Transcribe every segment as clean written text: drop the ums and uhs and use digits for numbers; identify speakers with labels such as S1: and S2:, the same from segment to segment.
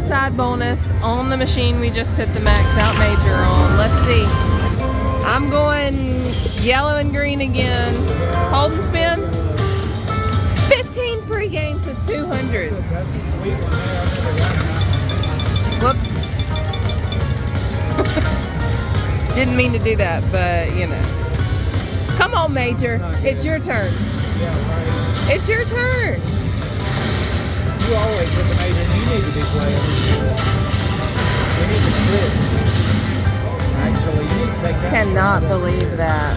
S1: side bonus on the machine we just hit the max out major on. Let's see. I'm going yellow and green again. Hold and spin. 15 free games with 200. Whoops. Didn't mean to do that, but you know. Come on, Major. It's your turn. It's your turn.
S2: You always hit the major. You need to be playing. You need to switch. Actually, you need to take that.
S1: Cannot believe that.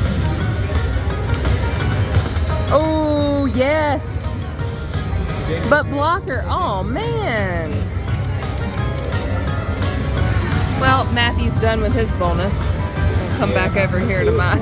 S1: Oh, yes. But blocker. Oh, man. Well, Matthew's done with his bonus. We'll come back over here to mine.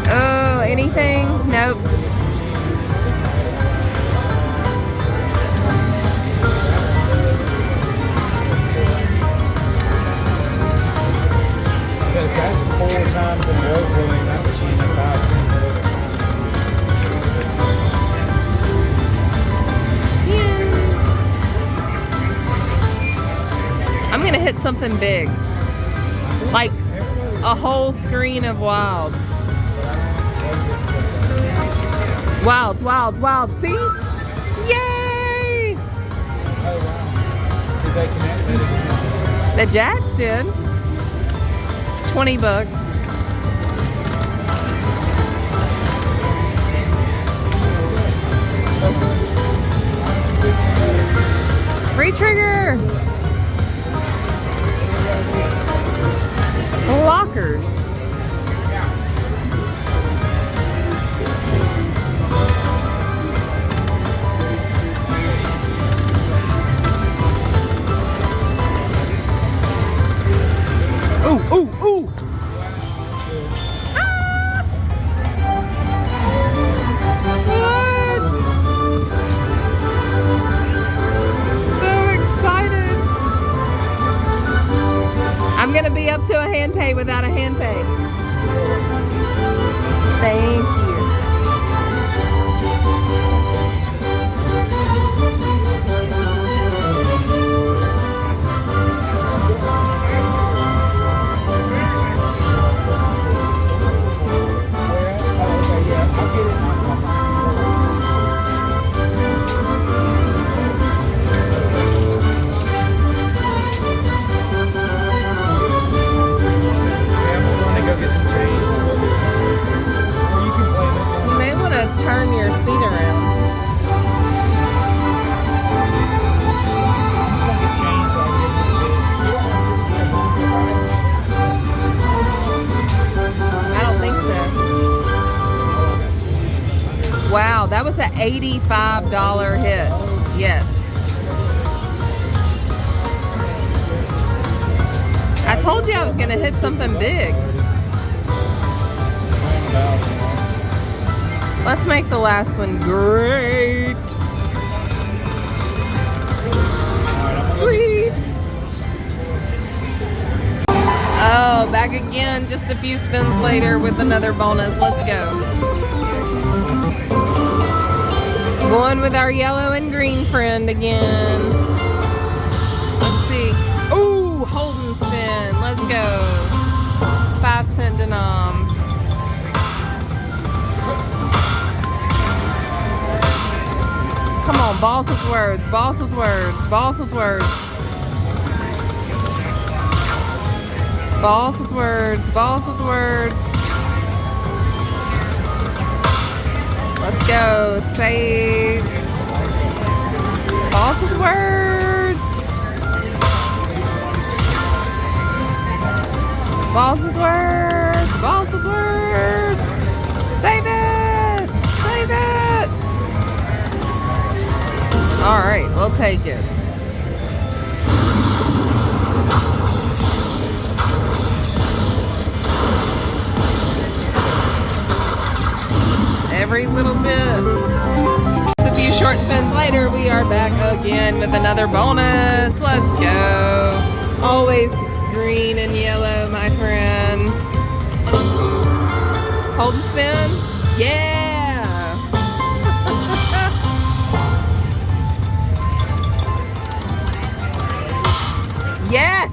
S1: Oh, anything? Nope.
S2: Because that was 4 times in a row pulling that machine at
S1: 10. I'm gonna hit something big. Like a whole screen of wilds. Wilds, wilds, wilds. See? Yay!
S2: Oh, wow. Did they connect?
S1: The Jacks did. 20 bucks. Re-trigger! Blockers. Ooh, ooh, ooh! Ah! What? So excited! I'm gonna be up to a hand pay without a hand pay. Thank you. You may want to turn your seat around. I don't think so. Wow, that was an $85 hit. Yes. I told you I was going to hit something big. Let's make the last one great. Sweet. Oh, back again just a few spins later with another bonus. Let's go. Going with our yellow and green friend again. Let's see. Ooh, hold and spin. Let's go. 5-cent denom. Come on, balls with words, balls with words, balls with words. Balls with words, balls with words. Let's go, save. Balls with words. Balls with words, balls with words. Save it, save it. All right, we'll take it. every little bit. A few short spins later, we are back again with another bonus. Let's go. Always green and yellow, my friend. Hold and spin. Yeah. Yes.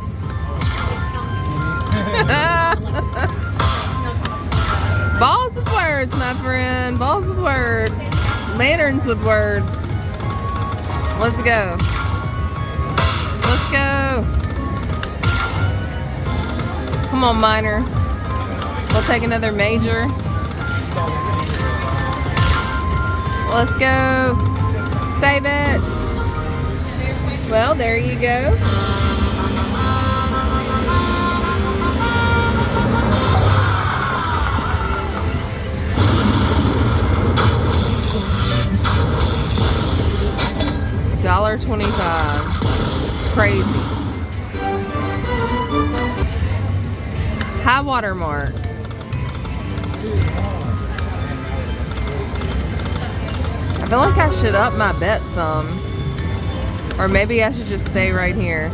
S1: Balls with words, my friend. Balls with words. Lanterns with words. Let's go. Let's go. Come on, Minor. We'll take another major. Let's go. Save it. Well, there you go. $1.25. Crazy. High water mark. I feel like I should up my bet some. Or maybe I should just stay right here.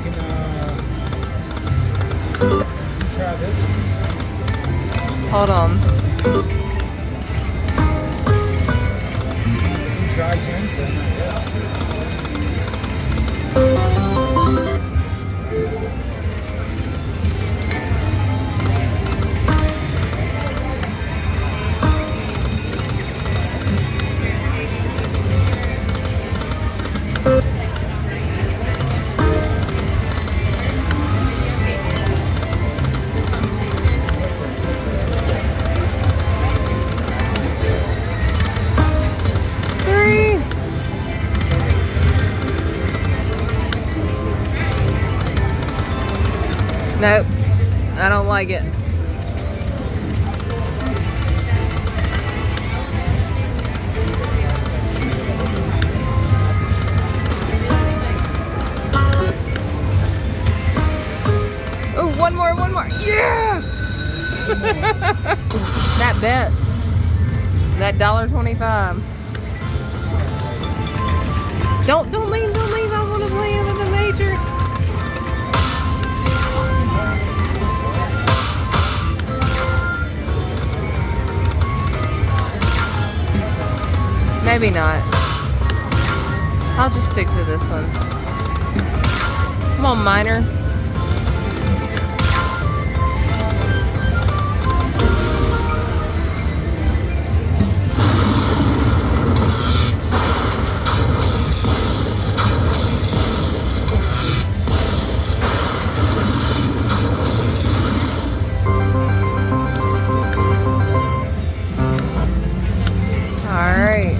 S2: Try this.
S1: Hold on.
S2: Try 10 cents.
S1: Nope, I don't like it. Oh, one more. Yes! That bet. That $1.25. Don't leave. I want to play with the major. Maybe not. I'll just stick to this one. Come on, Minor. All right.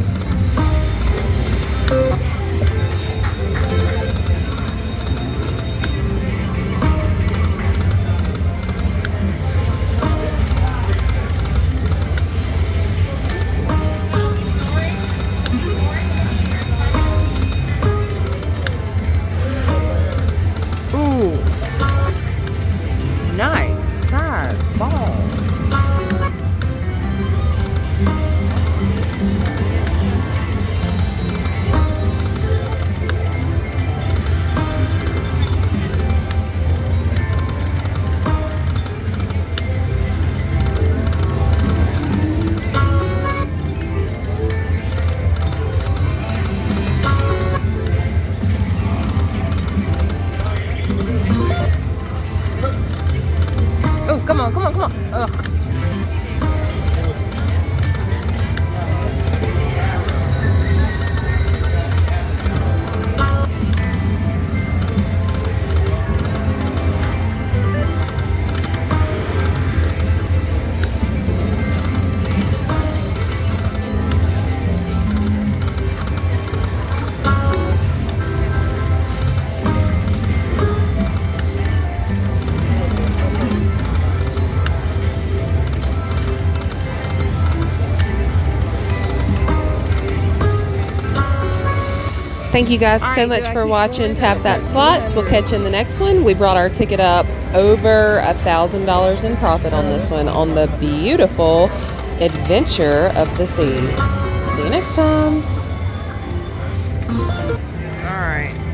S1: Nice size balls. Oh, come on. Ugh. Thank you guys so much for watching Tap That Slots. We'll catch you in the next one. We brought our ticket up over $1,000 in profit on this one on the beautiful adventure of the seas. See you next time. All right.